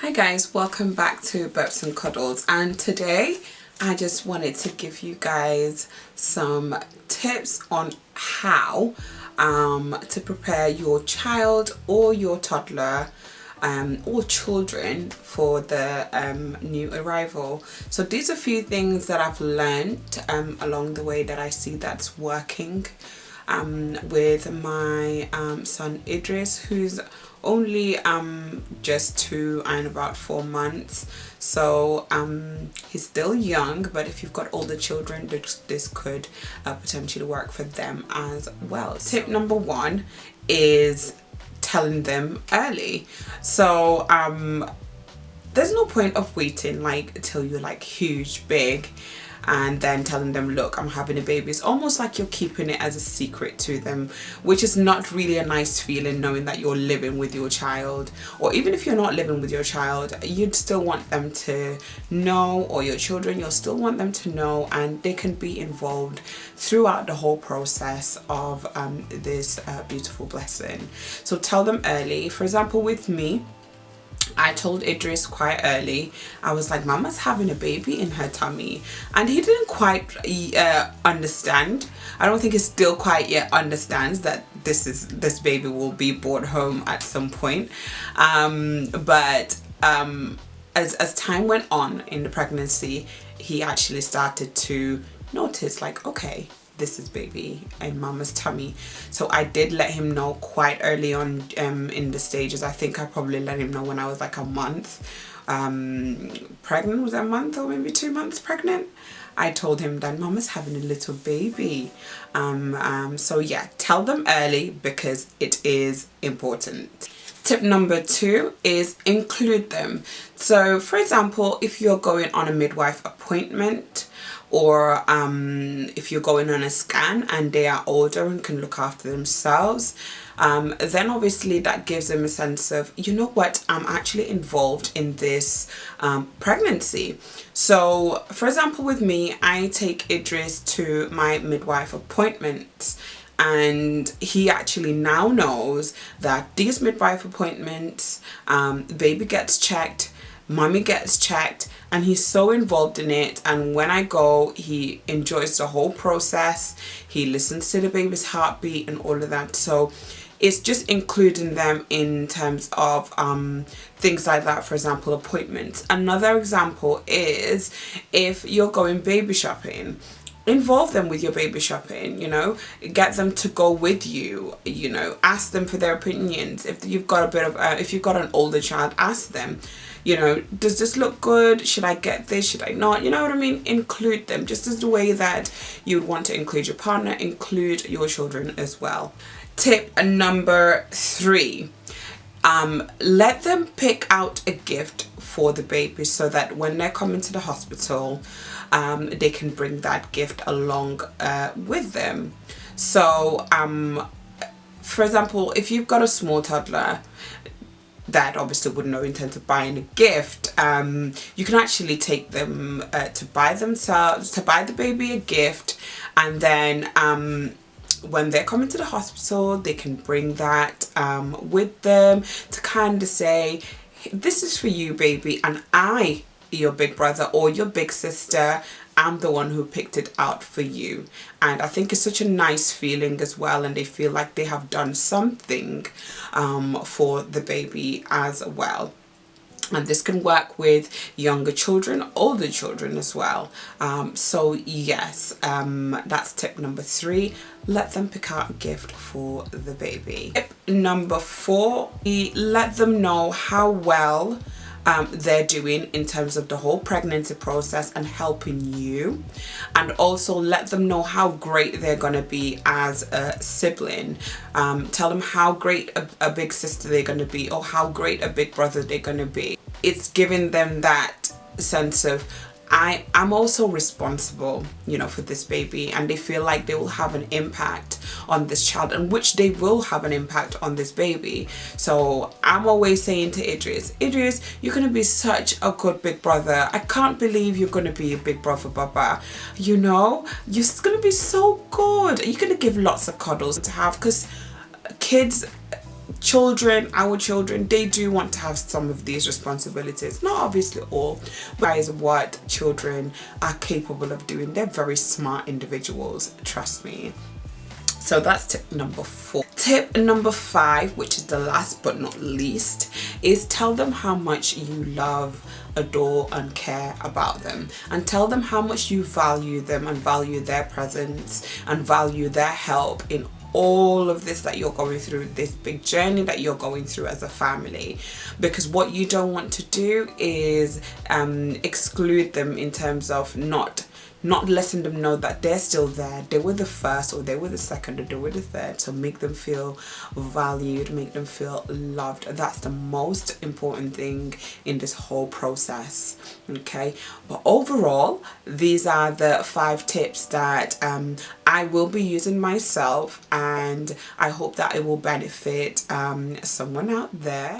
Hi guys, welcome back to Burps and Cuddles, and today I just wanted to give you guys some tips on how to prepare your child or your toddler or children for the new arrival. So these are a few things that I've learned along the way that I see that's working with my son Idris, who's only just 2 and about 4 months, so he's still young, but if you've got older children, this could potentially work for them as well. Tip number 1 is telling them early. So there's no point of waiting like till you're like huge big and then telling them, look, I'm having a baby. It's almost like you're keeping it as a secret to them, which is not really a nice feeling, knowing that you're living with your child. Or even if you're not living with your child, you'd still want them to know, or your children, you'll still want them to know, and they can be involved throughout the whole process of this beautiful blessing. So tell them early. For example, with me, I told Idris quite early. I was like, Mama's having a baby in her tummy, and he didn't quite understand. I don't think he still quite yet understands that this baby will be brought home at some point. But as time went on in the pregnancy, he actually started to notice, like, okay, this is baby in Mama's tummy. So I did let him know quite early on in the stages. I think I probably let him know when I was like a month pregnant. Was that a month or maybe 2 months pregnant? I told him that Mama's having a little baby. So yeah, tell them early because it is important. Tip number 2 is include them. So for example, if you're going on a midwife appointment, or if you're going on a scan and they are older and can look after themselves, then obviously that gives them a sense of, you know what, I'm actually involved in this pregnancy. So for example, with me, I take Idris to my midwife appointments, and he actually now knows that these midwife appointments, baby gets checked, mommy gets checked, and he's so involved in it. And when I go, he enjoys the whole process. He listens to the baby's heartbeat and all of that. So it's just including them in terms of things like that. For example, appointments. Another example is if you're going baby shopping, involve them with your baby shopping, you know, get them to go with you, you know, ask them for their opinions. If you've got a bit of if you've got an older child, ask them, you know, does this look good? Should I get this? Should I not? You know what I mean? Include them, just as the way that you would want to include your partner, include your children as well. Tip number 3, let them pick out a gift for the baby so that when they're coming to the hospital, they can bring that gift along with them. So for example, if you've got a small toddler that obviously would no intent of buying a gift, you can actually take them to buy the baby a gift, and then when they're coming to the hospital, they can bring that with them to kind of say, this is for you, baby, and I, your big brother or your big sister, I'm the one who picked it out for you. And I think it's such a nice feeling as well, and they feel like they have done something for the baby as well. And this can work with younger children, older children as well. So yes, that's tip number 3. Let them pick out a gift for the baby. Tip number 4, let them know how well they're doing in terms of the whole pregnancy process and helping you, and also let them know how great they're gonna be as a sibling. Tell them how great a big sister they're gonna be, or how great a big brother they're gonna be. It's giving them that sense of, I'm also responsible, you know, for this baby, and they feel like they will have an impact on this child, and which they will have an impact on this baby. So I'm always saying to Idris, you're gonna be such a good big brother. I can't believe you're gonna be a big brother, Baba. You know, you're gonna be so good. You're gonna give lots of cuddles to have, because kids children, our children, they do want to have some of these responsibilities, not obviously all, but that is what children are capable of doing. They're very smart individuals, trust me. So that's tip number 4. Tip number 5, which is the last but not least, is tell them how much you love, adore and care about them, and tell them how much you value them and value their presence and value their help in all of this that you're going through, this big journey that you're going through as a family. Because what you don't want to do is exclude them in terms of not letting them know that they're still there. They were the first, or they were the second, or they were the third. So make them feel valued, make them feel loved. That's the most important thing in this whole process, okay? But overall, these are the 5 tips that I will be using myself, and I hope that it will benefit someone out there.